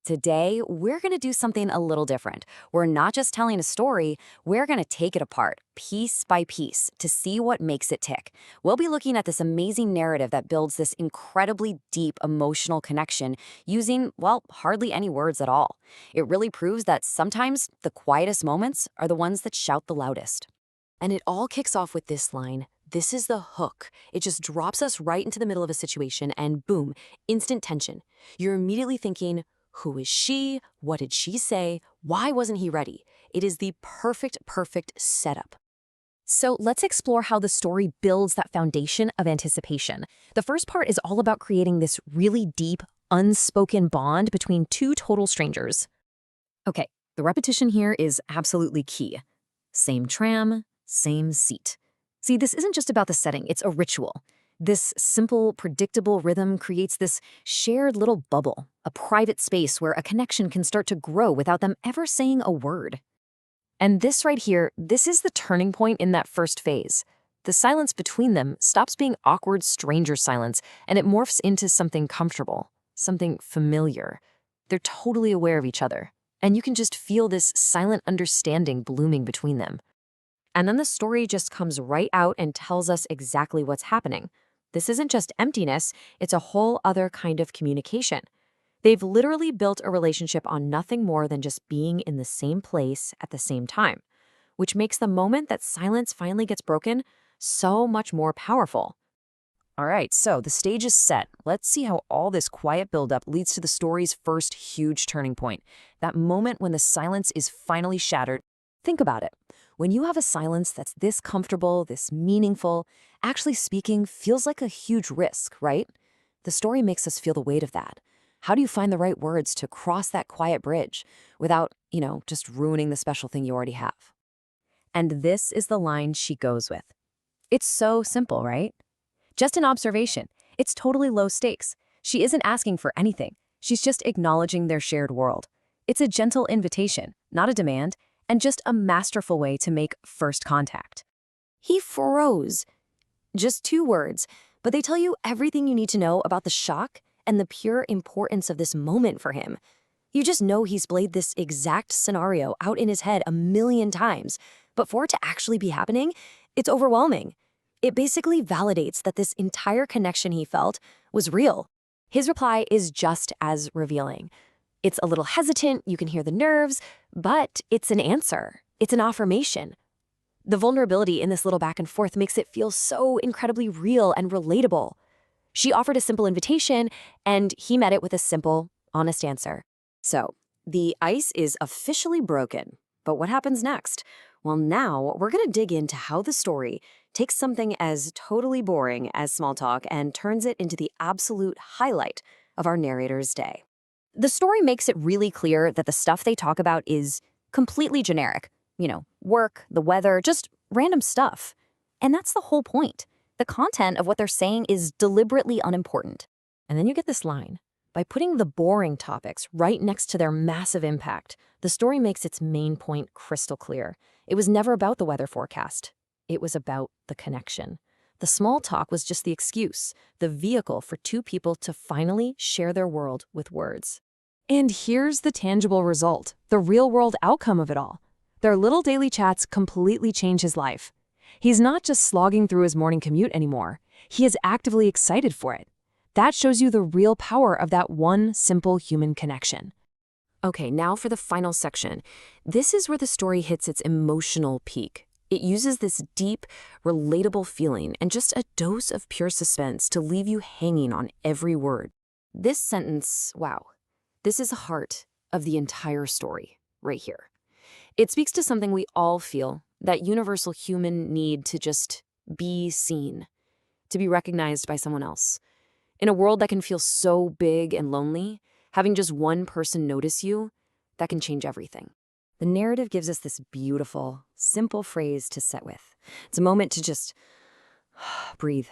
Today, we're going to do something a little different. We're not just telling a story, we're going to take it apart, piece by piece, to see what makes it tick. We'll be looking at this amazing narrative that builds this incredibly deep emotional connection using, well, hardly any words at all. It really proves that sometimes the quietest moments are the ones that shout the loudest. And it all kicks off with this line. This is the hook. It just drops us right into the middle of a situation and boom, instant tension. You're immediately thinking, who is she? What did she say? Why wasn't he ready? It is the perfect setup. So let's explore how the story builds that foundation of anticipation. The first part is all about creating this really deep, unspoken bond between two total strangers. Okay, the repetition here is absolutely key. Same tram, same seat. See, this isn't just about the setting, it's a ritual. This simple, predictable rhythm creates this shared little bubble, a private space where a connection can start to grow without them ever saying a word. And this right here, this is the turning point in that first phase. The silence between them stops being awkward stranger silence, and it morphs into something comfortable, something familiar. They're totally aware of each other, and you can just feel this silent understanding blooming between them. And then the story just comes right out and tells us exactly what's happening. This isn't just emptiness, it's a whole other kind of communication. They've literally built a relationship on nothing more than just being in the same place at the same time, which makes the moment that silence finally gets broken so much more powerful. All right, so the stage is set. Let's see how all this quiet buildup leads to the story's first huge turning point, that moment when the silence is finally shattered. Think about it. When you have a silence that's this comfortable, this meaningful, actually speaking feels like a huge risk, right? The story makes us feel the weight of that. How do you find the right words to cross that quiet bridge without, just ruining the special thing you already have? And this is the line she goes with. It's so simple, right? Just an observation. It's totally low stakes. She isn't asking for anything. She's just acknowledging their shared world. It's a gentle invitation, not a demand, and just a masterful way to make first contact. He froze. Just 2 words, but they tell you everything you need to know about the shock and the pure importance of this moment for him. You just know he's played this exact scenario out in his head a million times, but for it to actually be happening, it's overwhelming. It basically validates that this entire connection he felt was real. His reply is just as revealing. It's a little hesitant, you can hear the nerves, but it's an answer. It's an affirmation. The vulnerability in this little back and forth makes it feel so incredibly real and relatable. She offered a simple invitation, and he met it with a simple, honest answer. So, the ice is officially broken. But what happens next? Well, now we're going to dig into how the story takes something as totally boring as small talk and turns it into the absolute highlight of our narrator's day. The story makes it really clear that the stuff they talk about is completely generic. Work, the weather, just random stuff. And that's the whole point. The content of what they're saying is deliberately unimportant. And then you get this line. By putting the boring topics right next to their massive impact, the story makes its main point crystal clear. It was never about the weather forecast. It was about the connection. The small talk was just the excuse, the vehicle for 2 people to finally share their world with words. And here's the tangible result, the real-world outcome of it all. Their little daily chats completely change his life. He's not just slogging through his morning commute anymore. He is actively excited for it. That shows you the real power of that one simple human connection. Okay, now for the final section. This is where the story hits its emotional peak. It uses this deep, relatable feeling and just a dose of pure suspense to leave you hanging on every word. This sentence, wow, this is the heart of the entire story, right here. It speaks to something we all feel, that universal human need to just be seen, to be recognized by someone else. In a world that can feel so big and lonely, having just one person notice you, that can change everything. The narrative gives us this beautiful, simple phrase to sit with. It's a moment to just breathe,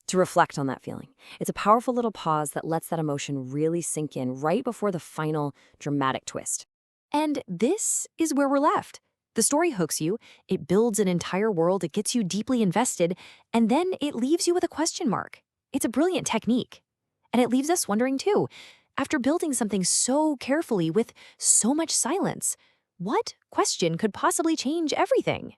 to reflect on that feeling. It's a powerful little pause that lets that emotion really sink in right before the final dramatic twist. And this is where we're left. The story hooks you, it builds an entire world, it gets you deeply invested, and then it leaves you with a question mark. It's a brilliant technique. And it leaves us wondering too, After building something so carefully with so much silence, what question could possibly change everything?